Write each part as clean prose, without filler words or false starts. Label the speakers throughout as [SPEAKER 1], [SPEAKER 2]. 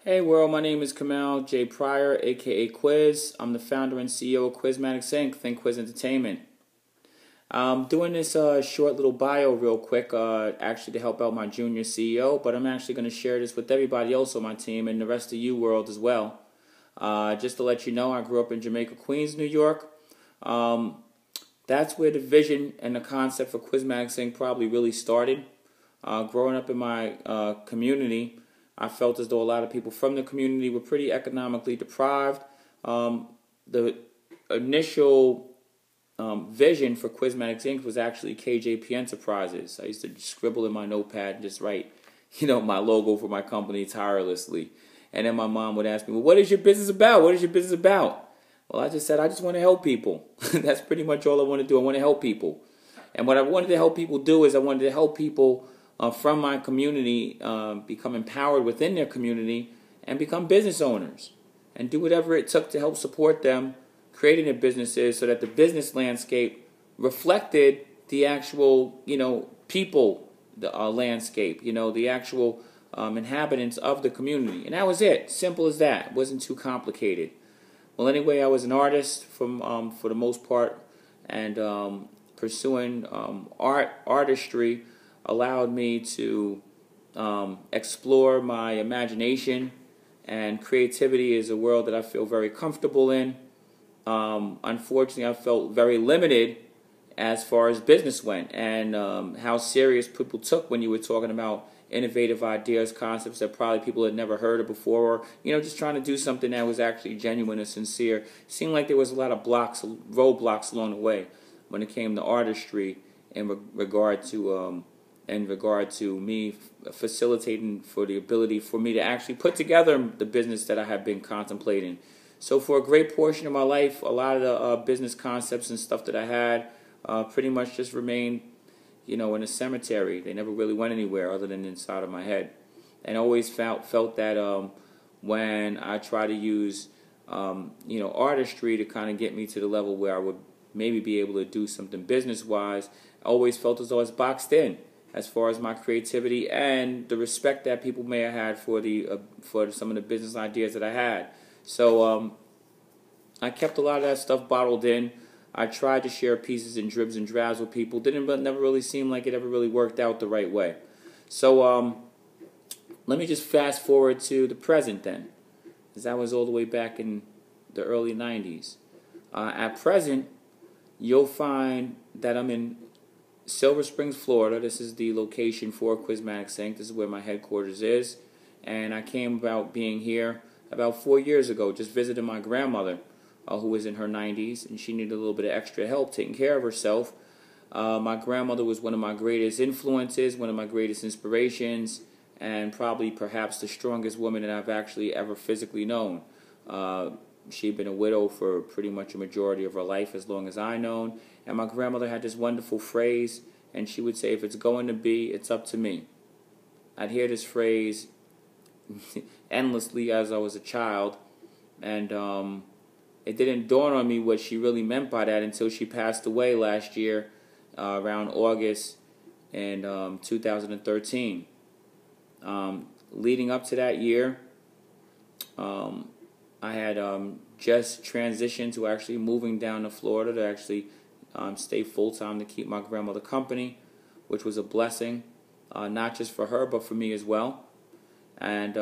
[SPEAKER 1] Hey world, my name is Kamal J. Pryor, aka Kwiz. I'm the founder and CEO of Kwizmatix INK, Think Kwiz Entertainment. I'm doing this short little bio real quick, actually to help out my junior CEO, but I'm actually going to share this with everybody else on my team and the rest of you world as well. Just to let you know, I grew up in Jamaica, Queens, New York. That's where the vision and the concept for Kwizmatix INK probably really started. Growing up in my community, I felt as though a lot of people from the community were pretty economically deprived. The initial vision for Kwizmatix INK was actually KJP Enterprises. I used to scribble in my notepad and just write, my logo for my company tirelessly. And then my mom would ask me, well, what is your business about? What is your business about? Well, I just said, I just want to help people. That's pretty much all I want to do. I want to help people. And what I wanted to help people do is I wanted to help people from my community become empowered within their community and become business owners and do whatever it took to help support them creating their businesses so that the business landscape reflected the actual, people, the landscape, the actual inhabitants of the community. And that was it. Simple as that. It wasn't too complicated. Well, anyway, I was an artist for the most part, and pursuing artistry allowed me to explore my imagination, and creativity is a world that I feel very comfortable in. Unfortunately, I felt very limited as far as business went, and how serious people took when you were talking about innovative ideas, concepts that probably people had never heard of before, or just trying to do something that was actually genuine and sincere. It seemed like there was a lot of roadblocks along the way when it came to artistry in regard to me facilitating for the ability for me to actually put together the business that I have been contemplating. So for a great portion of my life, a lot of the business concepts and stuff that I had pretty much just remained, in a cemetery. They never really went anywhere other than inside of my head. And I always felt that when I try to use, artistry to kind of get me to the level where I would maybe be able to do something business-wise, I always felt as though I was boxed in as far as my creativity and the respect that people may have had for some of the business ideas that I had. So I kept a lot of that stuff bottled in. I tried to share pieces and dribs and drabs with people. Never really seemed like it ever really worked out the right way. So let me just fast forward to the present then, because that was all the way back in the early 90s. At present, you'll find that I'm in Silver Springs, Florida. This is the location for Kwizmatix INK. This is where my headquarters is. And I came about being here about 4 years ago, just visiting my grandmother, who was in her 90s, and she needed a little bit of extra help taking care of herself. My grandmother was one of my greatest influences, one of my greatest inspirations, and probably perhaps the strongest woman that I've actually ever physically known. She'd been a widow for pretty much a majority of her life, as long as I known. And my grandmother had this wonderful phrase, and she would say, if it's going to be, it's up to me. I'd hear this phrase endlessly as I was a child, and it didn't dawn on me what she really meant by that until she passed away last year, around August in 2013. Leading up to that year, I had just transitioned to actually moving down to Florida to actually stay full-time to keep my grandmother company, which was a blessing, not just for her, but for me as well. And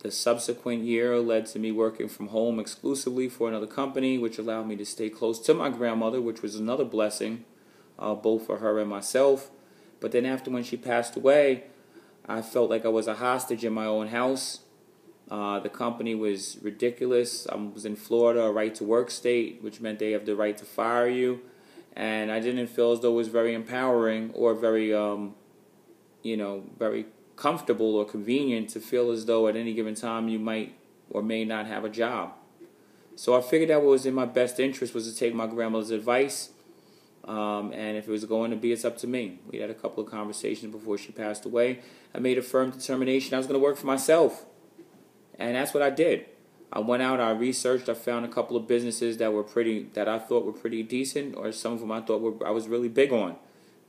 [SPEAKER 1] the subsequent year led to me working from home exclusively for another company, which allowed me to stay close to my grandmother, which was another blessing, both for her and myself. But then after when she passed away, I felt like I was a hostage in my own house. The company was ridiculous. I was in Florida, a right-to-work state, which meant they have the right to fire you. And I didn't feel as though it was very empowering or very, very comfortable or convenient to feel as though at any given time you might or may not have a job. So I figured that what was in my best interest was to take my grandmother's advice, and if it was going to be, it's up to me. We had a couple of conversations before she passed away. I made a firm determination I was going to work for myself, and that's what I did. I went out, I researched, I found a couple of businesses that I thought were pretty decent, or some of them I thought I was really big on.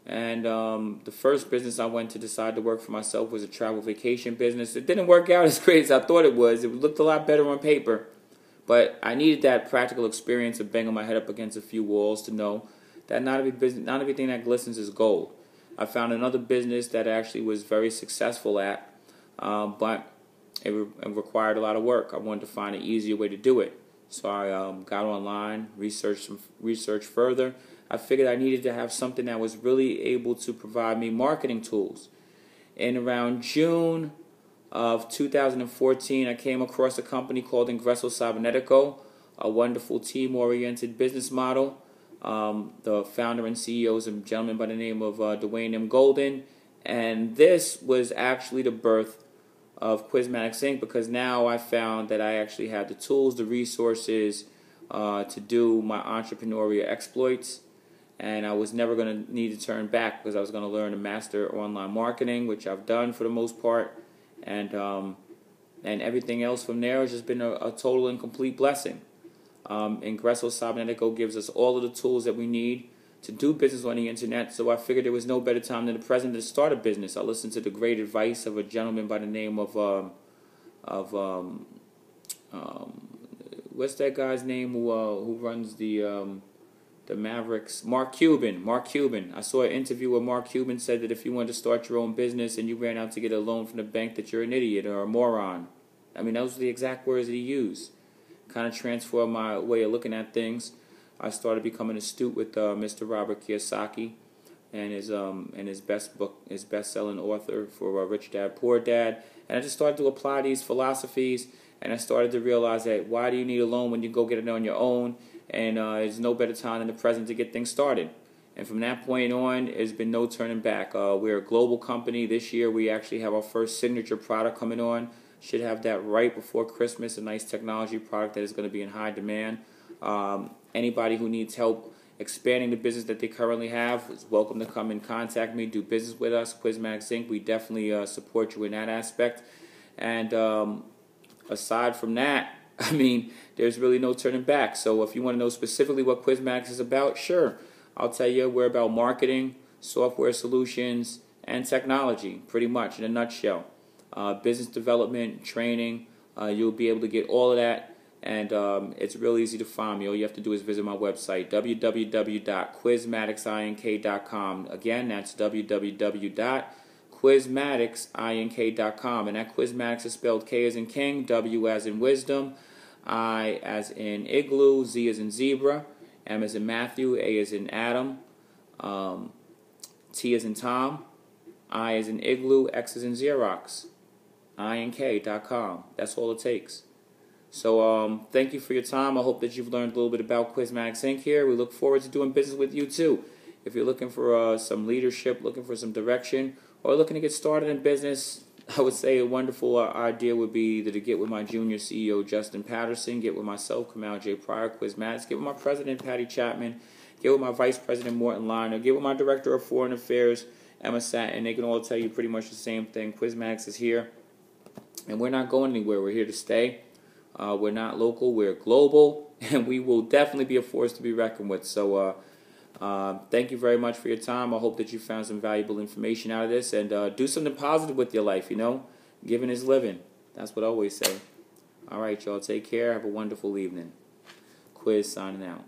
[SPEAKER 1] And the first business I went to decide to work for myself was a travel vacation business. It didn't work out as great as I thought it was. It looked a lot better on paper. But I needed that practical experience of banging my head up against a few walls to know that not everything that glistens is gold. I found another business that actually was very successful at, but it required a lot of work. I wanted to find an easier way to do it. So I got online, researched further. I figured I needed to have something that was really able to provide me marketing tools. In around June of 2014, I came across a company called Ingresso Cybernetico, a wonderful team-oriented business model. The founder and CEO is a gentleman by the name of Dwayne M. Golden, and this was actually the birth of Kwizmatix INK, because now I found that I actually had the tools, the resources to do my entrepreneurial exploits, and I was never going to need to turn back because I was going to learn to master online marketing, which I've done for the most part, and everything else from there has just been a total and complete blessing. Ingresso Cybernetico gives us all of the tools that we need to do business on the internet, so I figured there was no better time than the present to start a business. I listened to the great advice of a gentleman by the name of what's that guy's name who runs the Mavericks? Mark Cuban. Mark Cuban. I saw an interview where Mark Cuban said that if you wanted to start your own business and you ran out to get a loan from the bank, that you're an idiot or a moron. I mean, those were the exact words that he used. Kind of transformed my way of looking at things. I started becoming astute with Mr. Robert Kiyosaki and his best-selling author for Rich Dad Poor Dad, and I just started to apply these philosophies, and I started to realize that why do you need a loan when you go get it on your own, and there's no better time than the present to get things started. And from that point on, there's been no turning back. We're a global company. This year we actually have our first signature product coming on. Should have that right before Christmas, a nice technology product that is going to be in high demand. Anybody who needs help expanding the business that they currently have is welcome to come and contact me, do business with us, Kwizmatix INK. We definitely support you in that aspect. And aside from that, I mean, there's really no turning back. So if you want to know specifically what Kwizmatix is about, sure, I'll tell you. We're about marketing, software solutions, and technology, pretty much in a nutshell. Business development, training, you'll be able to get all of that. And it's real easy to find me. All you have to do is visit my website, www.kwizmatixink.com. Again, that's www.kwizmatixink.com. And that Kwizmatix is spelled K as in king, W as in wisdom, I as in igloo, Z as in zebra, M as in Matthew, A as in Adam, T as in Tom, I as in igloo, X as in Xerox, INK.com. That's all it takes. So thank you for your time. I hope that you've learned a little bit about Kwizmatix INK here. We look forward to doing business with you too. If you're looking for some leadership, looking for some direction, or looking to get started in business, I would say a wonderful idea would be either to get with my junior CEO, Justin Patterson, get with myself, Kamal J. Pryor, Kwizmatix, get with my president, Patty Chapman, get with my vice president, Morton Liner, get with my director of foreign affairs, Emma Satin. They can all tell you pretty much the same thing. Kwizmatix is here, and we're not going anywhere. We're here to stay. We're not local, we're global, and we will definitely be a force to be reckoned with. So thank you very much for your time. I hope that you found some valuable information out of this, and do something positive with your life, you know. Giving is living. That's what I always say. All right, y'all, take care. Have a wonderful evening. Kwiz signing out.